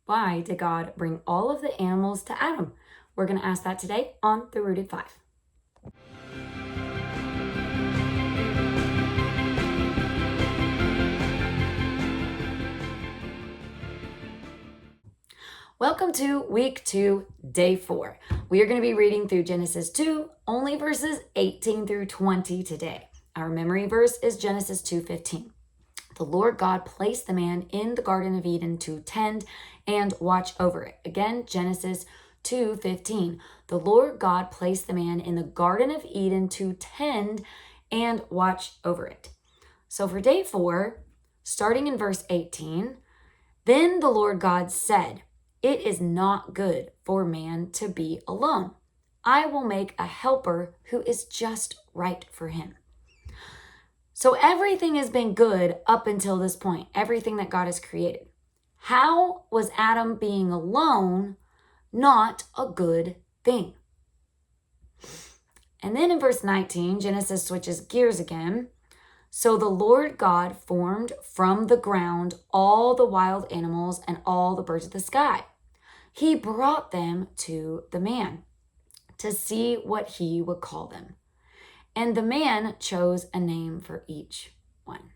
Why did God bring all of the animals to Adam? We're going to ask that today on The Rooted 5. Welcome to week 2, day 4. We are going to be reading through Genesis 2, only verses 18 through 20 today. Our memory verse is Genesis 2:15. The Lord God placed the man in the Garden of Eden to tend and watch over it. Again, Genesis 2:15. The Lord God placed the man in the Garden of Eden to tend and watch over it. So for day 4, starting in verse 18, then the Lord God said, "It is not good for man to be alone. I will make a helper who is just right for him." So everything has been good up until this point, everything that God has created. How was Adam being alone not a good thing? And then in verse 19, Genesis switches gears again. So the Lord God formed from the ground all the wild animals and all the birds of the sky. He brought them to the man to see what he would call them. And the man chose a name for each one.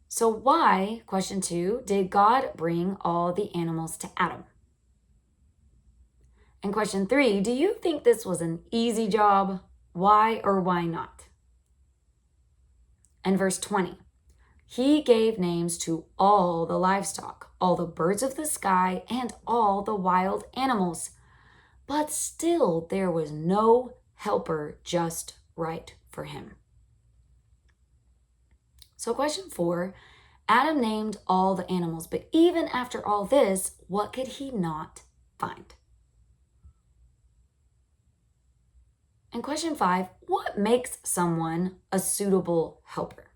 So why, question 2, did God bring all the animals to Adam? And question 3, do you think this was an easy job? Why or why not? And verse 20, he gave names to all the livestock, all the birds of the sky, and all the wild animals. But still there was no helper just right for him. So question 4, Adam named all the animals, but even after all this, what could he not find? And question 5, what makes someone a suitable helper?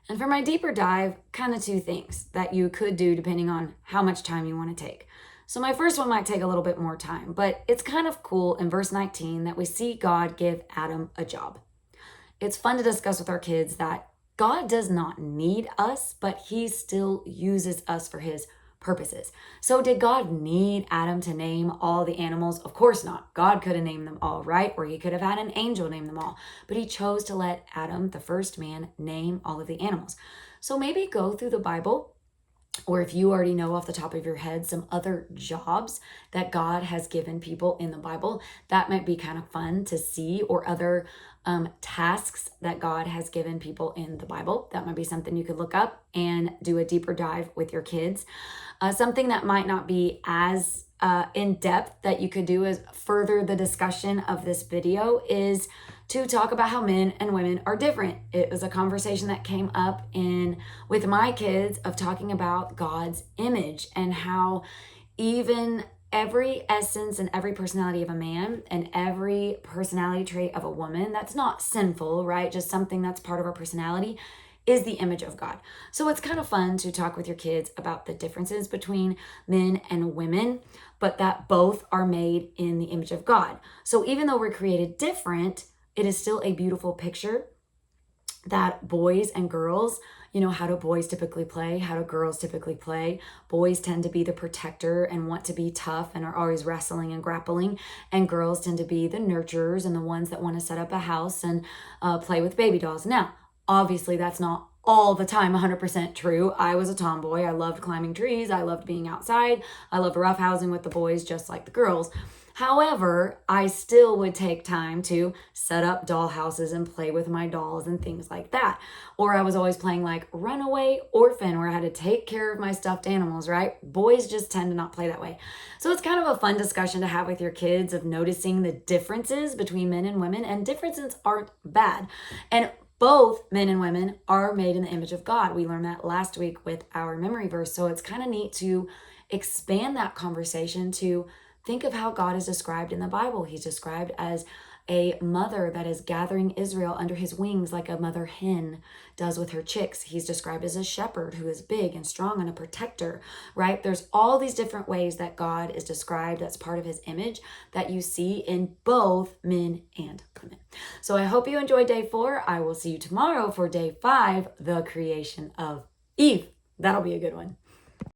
And for my deeper dive, kind of 2 things that you could do depending on how much time you want to take. So my first one might take a little bit more time, but it's kind of cool in verse 19 that we see God give Adam a job. It's fun to discuss with our kids that God does not need us, but he still uses us for his purposes. So did God need Adam to name all the animals? Of course not. God could have named them all, right? Or he could have had an angel name them all. But he chose to let Adam, the first man, name all of the animals. So maybe go through the Bible, or if you already know off the top of your head some other jobs that God has given people in the Bible, that might be kind of fun to see, or other tasks that God has given people in the Bible. That might be something you could look up and do a deeper dive with your kids. Something that might not be as in depth that you could do as further the discussion of this video is to talk about how men and women are different. It was a conversation that came up with my kids of talking about God's image and how even every essence and every personality of a man and every personality trait of a woman that's not sinful, right? Just something that's part of our personality is the image of God. So it's kind of fun to talk with your kids about the differences between men and women, but that both are made in the image of God. So even though we're created different, it is still a beautiful picture that boys and girls, how do boys typically play? How do girls typically play? Boys tend to be the protector and want to be tough and are always wrestling and grappling. And girls tend to be the nurturers and the ones that want to set up a house and play with baby dolls. Now, obviously, that's not all the time 100% true. I was a tomboy. I loved climbing trees. I loved being outside. I loved roughhousing with the boys just like the girls. However, I still would take time to set up doll houses and play with my dolls and things like that. Or I was always playing like Runaway Orphan, where I had to take care of my stuffed animals, right? Boys just tend to not play that way. So it's kind of a fun discussion to have with your kids of noticing the differences between men and women, and differences aren't bad. And both men and women are made in the image of God. We learned that last week with our memory verse. So it's kind of neat to expand that conversation to think of how God is described in the Bible. He's described as a mother that is gathering Israel under his wings like a mother hen does with her chicks. He's described as a shepherd who is big and strong and a protector, right? There's all these different ways that God is described that's part of his image that you see in both men and women. So I hope you enjoyed day 4. I will see you tomorrow for day 5, the creation of Eve. That'll be a good one.